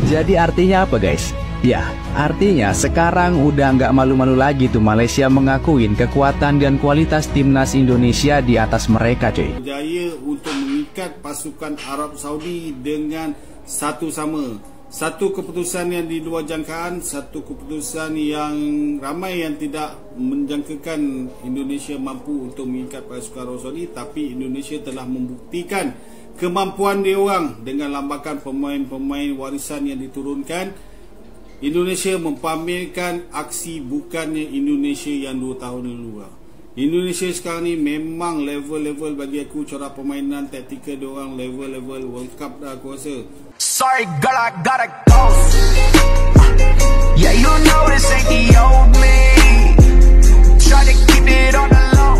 Jadi artinya apa guys? Ya, artinya sekarang udah nggak malu-malu lagi tuh Malaysia mengakuin kekuatan dan kualitas timnas Indonesia di atas mereka cuy. Berjaya untuk mengikat pasukan Arab Saudi dengan satu sama. Satu keputusan yang di luar jangkaan, satu keputusan yang ramai yang tidak menjangkakan Indonesia mampu untuk mengikat pasukan Arab Saudi, tapi Indonesia telah membuktikan kemampuan dia orang dengan lambakan pemain-pemain warisan yang diturunkan. Indonesia mempamerkan aksi bukannya Indonesia yang 2 tahun lalu. Indonesia sekarang ni memang level-level bagi aku corak permainan taktikal dia orang level-level World Cup dah aku rasa. Sorry girl, I gotta go. Yeah, you know this ain't the old me. Try to keep it on the low.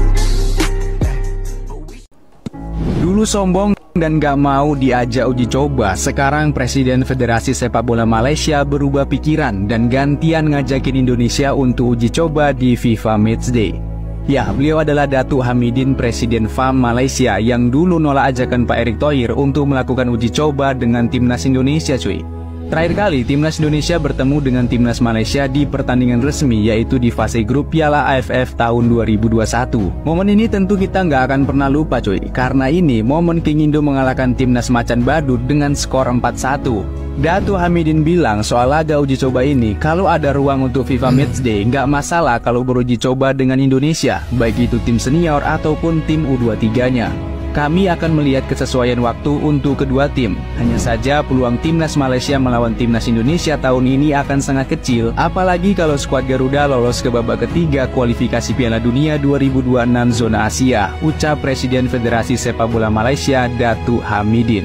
Dulu sombong dan gak mau diajak uji coba, sekarang Presiden Federasi Sepak Bola Malaysia berubah pikiran dan gantian ngajakin Indonesia untuk uji coba di FIFA Matchday. Ya, beliau adalah Datuk Hamidin, Presiden FAM Malaysia yang dulu nolak ajakan Pak Erick Thohir untuk melakukan uji coba dengan timnas Indonesia cuy. Terakhir kali timnas Indonesia bertemu dengan timnas Malaysia di pertandingan resmi, yaitu di fase grup Piala AFF tahun 2021. Momen ini tentu kita nggak akan pernah lupa cuy, karena ini momen King Indo mengalahkan timnas Macan Badut dengan skor 4-1. Datuk Hamidin bilang soal laga uji coba ini, kalau ada ruang untuk FIFA Matchday, nggak masalah kalau beruji coba dengan Indonesia, baik itu tim senior ataupun tim U23-nya. Kami akan melihat kesesuaian waktu untuk kedua tim. Hanya saja peluang timnas Malaysia melawan timnas Indonesia tahun ini akan sangat kecil, apalagi kalau skuad Garuda lolos ke babak ketiga kualifikasi Piala Dunia 2026 zona Asia, ucap Presiden Federasi Sepak Bola Malaysia Datuk Hamidin.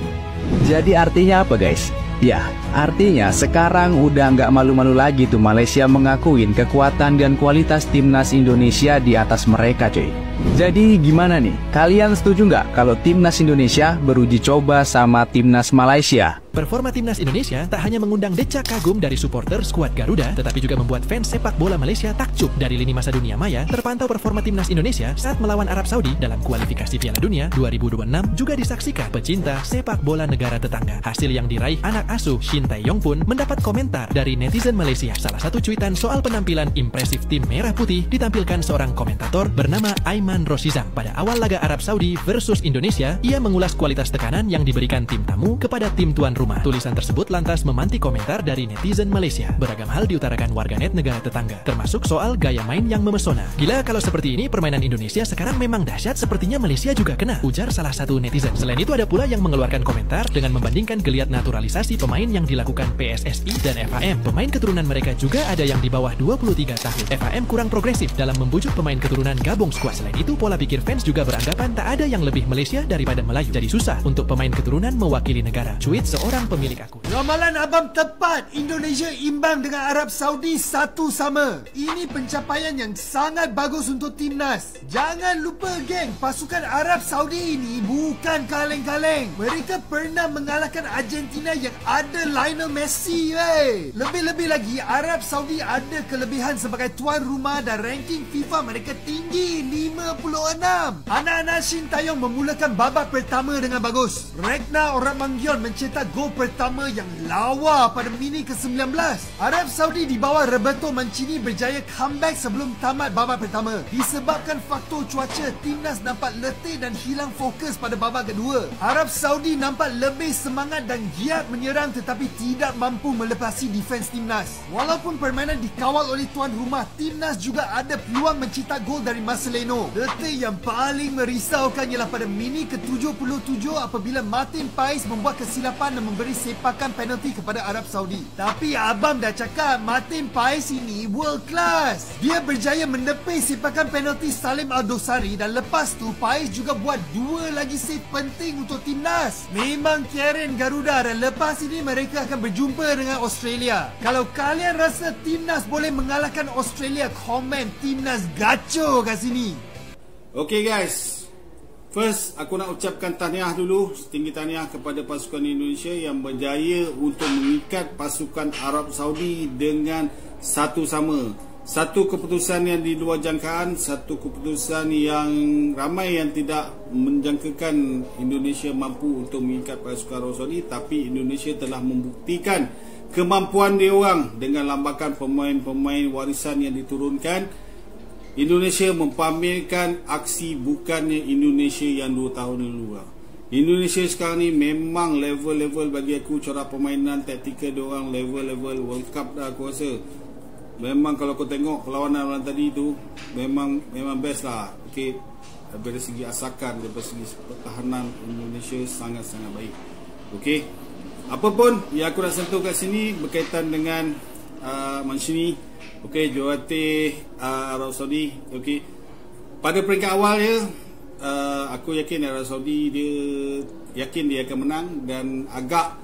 Jadi artinya apa guys? Ya, artinya sekarang udah nggak malu-malu lagi tuh Malaysia mengakuin kekuatan dan kualitas timnas Indonesia di atas mereka cuy. Jadi gimana nih? Kalian setuju nggak kalau timnas Indonesia beruji coba sama timnas Malaysia? Performa timnas Indonesia tak hanya mengundang decak kagum dari supporter skuad Garuda, tetapi juga membuat fans sepak bola Malaysia takjub. Dari lini masa dunia maya, terpantau performa timnas Indonesia saat melawan Arab Saudi dalam kualifikasi Piala Dunia 2026 juga disaksikan pecinta sepak bola negara tetangga. Hasil yang diraih anak asuh Shin Tae-yong pun mendapat komentar dari netizen Malaysia. Salah satu cuitan soal penampilan impresif tim Merah Putih ditampilkan seorang komentator bernama Aiman Rosizam. Pada awal laga Arab Saudi versus Indonesia, ia mengulas kualitas tekanan yang diberikan tim tamu kepada tim tuan rumah. Tulisan tersebut lantas memantik komentar dari netizen Malaysia. Beragam hal diutarakan warganet negara tetangga, termasuk soal gaya main yang memesona. Gila kalau seperti ini permainan Indonesia sekarang memang dahsyat, sepertinya Malaysia juga kena, ujar salah satu netizen. Selain itu ada pula yang mengeluarkan komentar dengan membandingkan geliat naturalisasi pemain yang dilakukan PSSI dan FAM. Pemain keturunan mereka juga ada yang di bawah 23 tahun. FAM kurang progresif dalam membujuk pemain keturunan gabung skuad. Selain itu pola pikir fans juga beranggapan tak ada yang lebih Malaysia daripada Melayu. Jadi susah untuk pemain keturunan mewakili negara. Cuit seorang pemilik akun. Ramalan abang tepat. Indonesia imbang dengan Arab Saudi 1-1. Ini pencapaian yang sangat bagus untuk timnas. Jangan lupa geng, pasukan Arab Saudi ini bukan kaleng-kaleng. Mereka pernah mengalahkan Argentina yang ada Lionel Messi. Lebih-lebih lagi, Arab Saudi ada kelebihan sebagai tuan rumah dan ranking FIFA mereka tinggi 56. Anak-anak Shin Tae-yong memulakan babak pertama dengan bagus. Regna Oramanggion mencetak gol pertama yang lawa pada minit ke-19. Arab Saudi di bawah Roberto Mancini berjaya comeback sebelum tamat babak pertama. Disebabkan faktor cuaca, timnas nampak letih dan hilang fokus pada babak kedua. Arab Saudi nampak lebih semangat dan giat menyerang tetapi tidak mampu melepasi defense timnas. Walaupun permainan dikawal oleh tuan rumah, timnas juga ada peluang mencetak gol dari Marcelino. Detik yang paling merisaukan ialah pada minit ke-77 apabila Martin Pais membuat kesilapan dan memberi sepakan penalti kepada Arab Saudi. Tapi abang dah cakap Martin Pais ini world class. Dia berjaya menepis sepakan penalti Salim Al-Dosari dan lepas tu Pais juga buat 2 lagi save penting untuk timnas. Memang Karen Garuda dan lepas ini mereka akan berjumpa dengan Australia. Kalau kalian rasa timnas boleh mengalahkan Australia, komen timnas gaco kat sini. Okay guys, first aku nak ucapkan tahniah dulu, setinggi tahniah kepada pasukan Indonesia yang berjaya untuk mengikat pasukan Arab Saudi dengan satu sama. Satu keputusan yang di luar jangkaan, satu keputusan yang ramai yang tidak menjangkakan Indonesia mampu untuk mengikat pasukan Arab Saudi, tapi Indonesia telah membuktikan kemampuan dia orang dengan lambakan pemain-pemain warisan yang diturunkan, Indonesia mempamerkan aksi bukannya Indonesia yang 2 tahun lalu lah. Indonesia sekarang ni memang level-level bagi aku, corak permainan, taktikal dia orang level-level World Cup dah aku rasa. Memang kalau kau tengok perlawanan tadi tu memang best lah. Okey, dari segi asakan, dari segi pertahanan Indonesia sangat-sangat baik. Okey, apa pun yang aku nak sentuh kat sini berkaitan dengan Mancini, okey, jurulatih Arab Saudi. Okey, pada peringkat awal dia, aku yakin Arab Saudi dia yakin dia akan menang dan agak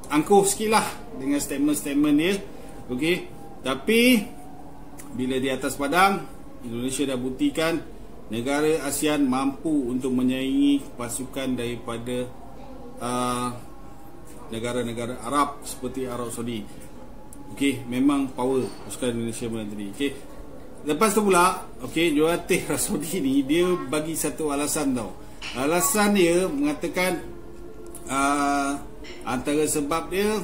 angkuh sikit lah dengan statement-statement dia. Okey, tapi bila di atas padang, Indonesia dah buktikan negara ASEAN mampu untuk menyaingi pasukan daripada negara-negara Arab seperti Arab Saudi. Okey, memang power pasukan Indonesia pun tadi. Okey, lepas tu pula, okey, jurulatih Arab Saudi ni dia bagi satu alasan tau. Alasan dia mengatakan antara sebab dia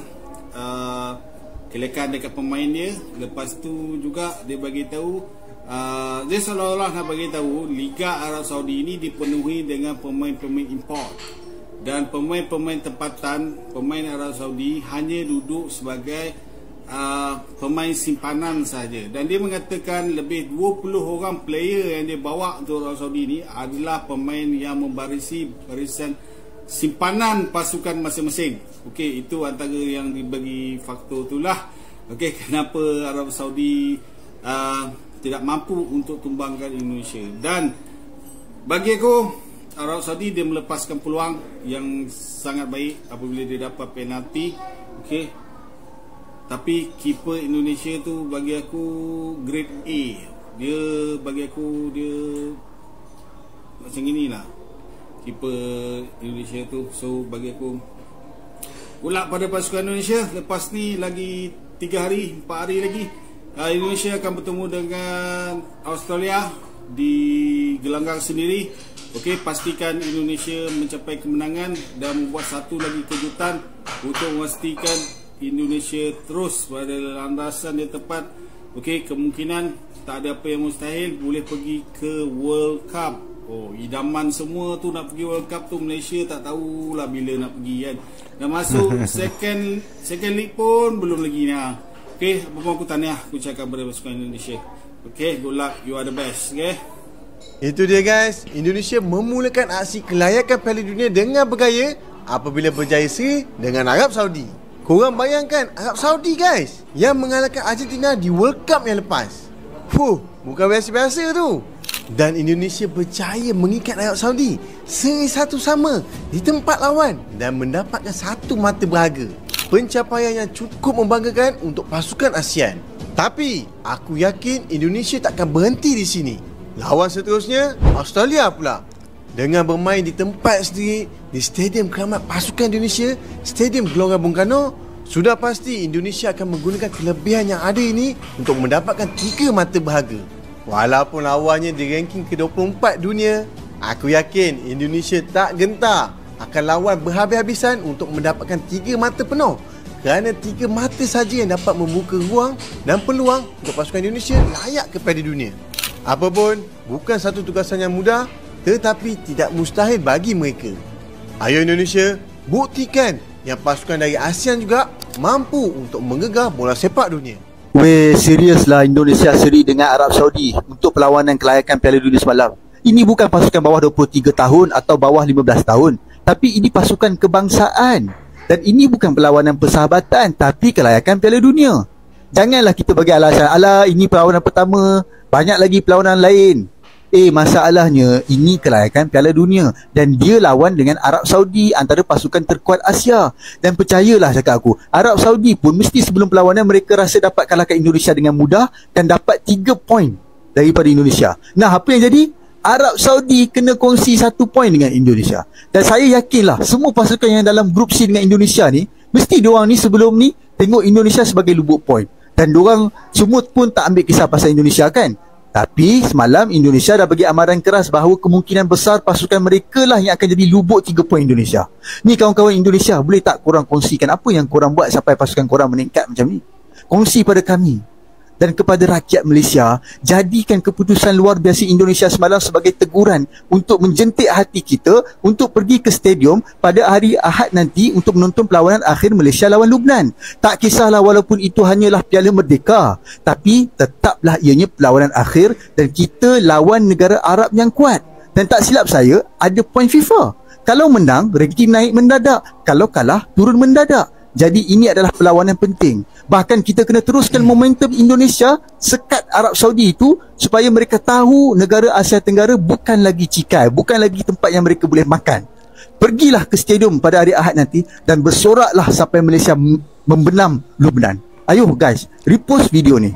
kelekan dekat pemain dia. Lepas tu juga dia bagi tahu dia seolah-olah nak bagi tahu Liga Arab Saudi ini dipenuhi dengan pemain-pemain import, dan pemain-pemain tempatan, pemain Arab Saudi hanya duduk sebagai pemain simpanan saja. Dan dia mengatakan lebih 20 orang player yang dia bawa untuk Arab Saudi ini adalah pemain yang membarisi barisan simpanan pasukan masing-masing. Okey, itu antara yang dibagi faktor itulah. Okey, kenapa Arab Saudi tidak mampu untuk tumbangkan Indonesia. Dan bagi aku, Arab Saudi dia melepaskan peluang yang sangat baik apabila dia dapat penalti. Okey, tapi keeper Indonesia tu bagi aku grade A. Dia bagi aku dia macam inilah keeper Indonesia tu. So bagi aku ulak pada pasukan Indonesia. Lepas ni lagi 3 hari, 4 hari lagi Indonesia akan bertemu dengan Australia di gelanggang sendiri. Okey, pastikan Indonesia mencapai kemenangan dan membuat satu lagi kejutan untuk memastikan Indonesia terus pada landasan dia tepat. Okey, kemungkinan tak ada apa yang mustahil, boleh pergi ke World Cup. Oh, idaman semua tu nak pergi World Cup tu. Malaysia tak tahulah bila nak pergi kan. Dah masuk second league pun belum lagi ni. Okey, apa pun aku tahniah aku cakap kepada pasukan Indonesia. Okey, good luck, you are the best. Okey, itu dia guys, Indonesia memulakan aksi kelayakan Piala Dunia dengan bergaya apabila berjaya seri dengan Arab Saudi. Korang bayangkan Arab Saudi guys yang mengalahkan Argentina di World Cup yang lepas. Bukan biasa-biasa tu. Dan Indonesia berjaya mengikat Arab Saudi seri 1-1 di tempat lawan dan mendapatkan satu mata berharga. Pencapaian yang cukup membanggakan untuk pasukan ASEAN. Tapi aku yakin Indonesia takkan berhenti di sini. Lawan seterusnya Australia pula. Dengan bermain di tempat sendiri di Stadium Keramat Pasukan Indonesia, Stadium Gelora Bung Karno, sudah pasti Indonesia akan menggunakan kelebihan yang ada ini untuk mendapatkan 3 mata berharga. Walaupun lawannya di ranking ke-24 dunia, aku yakin Indonesia tak gentar akan lawan berhabis-habisan untuk mendapatkan 3 mata penuh. Kerana 3 mata saja yang dapat membuka ruang dan peluang untuk pasukan Indonesia layak ke Piala Dunia. Apapun, bukan satu tugasan yang mudah, tetapi tidak mustahil bagi mereka. Ayo Indonesia, buktikan yang pasukan dari ASEAN juga mampu untuk menggegah bola sepak dunia. Weh, serius lah Indonesia seri dengan Arab Saudi untuk perlawanan kelayakan Piala Dunia semalam. Ini bukan pasukan bawah 23 tahun atau bawah 15 tahun, tapi ini pasukan kebangsaan. Dan ini bukan perlawanan persahabatan, tapi kelayakan Piala Dunia. Janganlah kita bagi alasan, alah ini perlawanan pertama, banyak lagi perlawanan lain. Masalahnya ini kelayakan Piala Dunia dan dia lawan dengan Arab Saudi, antara pasukan terkuat Asia. Dan percayalah cakap aku, Arab Saudi pun mesti sebelum perlawanan mereka rasa dapat kalahkan Indonesia dengan mudah dan dapat 3 poin daripada Indonesia. Nah, apa yang jadi? Arab Saudi kena kongsi 1 poin dengan Indonesia. Dan saya yakinlah semua pasukan yang dalam grup C dengan Indonesia ni, mesti diorang ni sebelum ni tengok Indonesia sebagai lubuk poin. Dan diorang semua pun tak ambil kisah pasal Indonesia kan. Tapi semalam Indonesia dah bagi amaran keras bahawa kemungkinan besar pasukan mereka lah yang akan jadi lubuk 3 poin Indonesia. Ni kawan-kawan Indonesia, boleh tak korang kongsikan apa yang korang buat sampai pasukan korang meningkat macam ni? Kongsi pada kami. Dan kepada rakyat Malaysia, jadikan keputusan luar biasa Indonesia semalam sebagai teguran untuk menjentik hati kita untuk pergi ke stadium pada hari Ahad nanti untuk menonton perlawanan akhir Malaysia lawan Lubnan. Tak kisahlah walaupun itu hanyalah Piala Merdeka, tapi tetaplah ianya perlawanan akhir dan kita lawan negara Arab yang kuat. Dan tak silap saya, ada poin FIFA. Kalau menang, ranking naik mendadak. Kalau kalah, turun mendadak. Jadi ini adalah perlawanan penting. Bahkan kita kena teruskan momentum Indonesia sekat Arab Saudi itu supaya mereka tahu negara Asia Tenggara bukan lagi cikai, bukan lagi tempat yang mereka boleh makan. Pergilah ke stadium pada hari Ahad nanti dan bersoraklah sampai Malaysia membenam Lubnan. Ayo guys, repost video ni.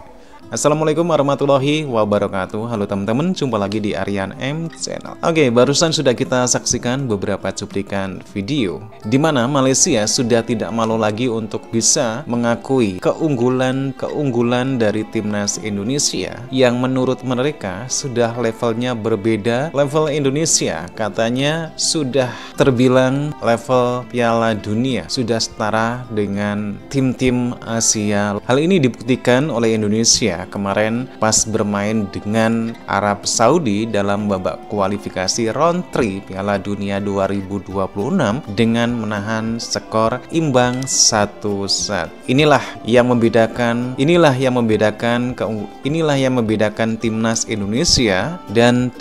Assalamualaikum warahmatullahi wabarakatuh. Halo teman-teman, jumpa lagi di Aryan M Channel. Oke, barusan sudah kita saksikan beberapa cuplikan video di mana Malaysia sudah tidak malu lagi untuk bisa mengakui keunggulan dari timnas Indonesia yang menurut mereka sudah levelnya berbeda. Level Indonesia katanya sudah terbilang level Piala Dunia, sudah setara dengan tim-tim Asia. Hal ini dibuktikan oleh Indonesia kemarin pas bermain dengan Arab Saudi dalam babak kualifikasi round 3 Piala Dunia 2026 dengan menahan skor imbang 1-1. Inilah yang membedakan timnas Indonesia dan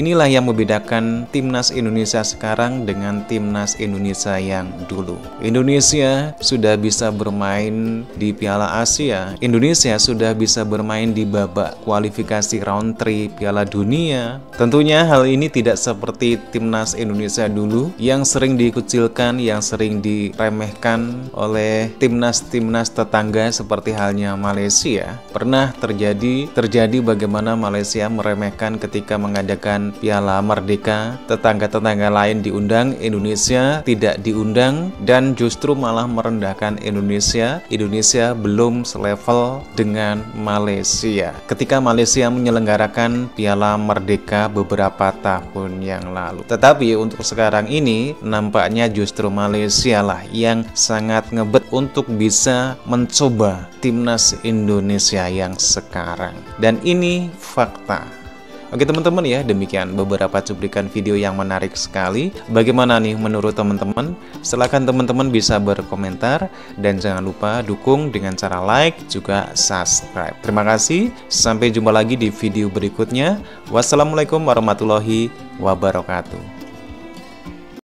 inilah yang membedakan timnas Indonesia sekarang dengan timnas Indonesia yang dulu. Indonesia sudah bisa bermain di Piala Asia. Indonesia sudah bisa bermain di babak kualifikasi round 3 Piala Dunia. Tentunya hal ini tidak seperti timnas Indonesia dulu yang sering dikucilkan, yang sering diremehkan oleh timnas-timnas tetangga seperti halnya Malaysia. Pernah terjadi bagaimana Malaysia meremehkan ketika mengadakan Piala Merdeka, tetangga-tetangga lain diundang, Indonesia tidak diundang dan justru malah merendahkan Indonesia. Indonesia belum selevel dengan Malaysia ketika Malaysia menyelenggarakan Piala Merdeka beberapa tahun yang lalu. Tetapi untuk sekarang ini nampaknya justru Malaysia lah yang sangat ngebet untuk bisa mencoba timnas Indonesia yang sekarang. Dan ini fakta. Oke teman-teman ya, demikian beberapa cuplikan video yang menarik sekali. Bagaimana nih menurut teman-teman? Silahkan teman-teman bisa berkomentar dan jangan lupa dukung dengan cara like juga subscribe. Terima kasih, sampai jumpa lagi di video berikutnya. Wassalamualaikum warahmatullahi wabarakatuh.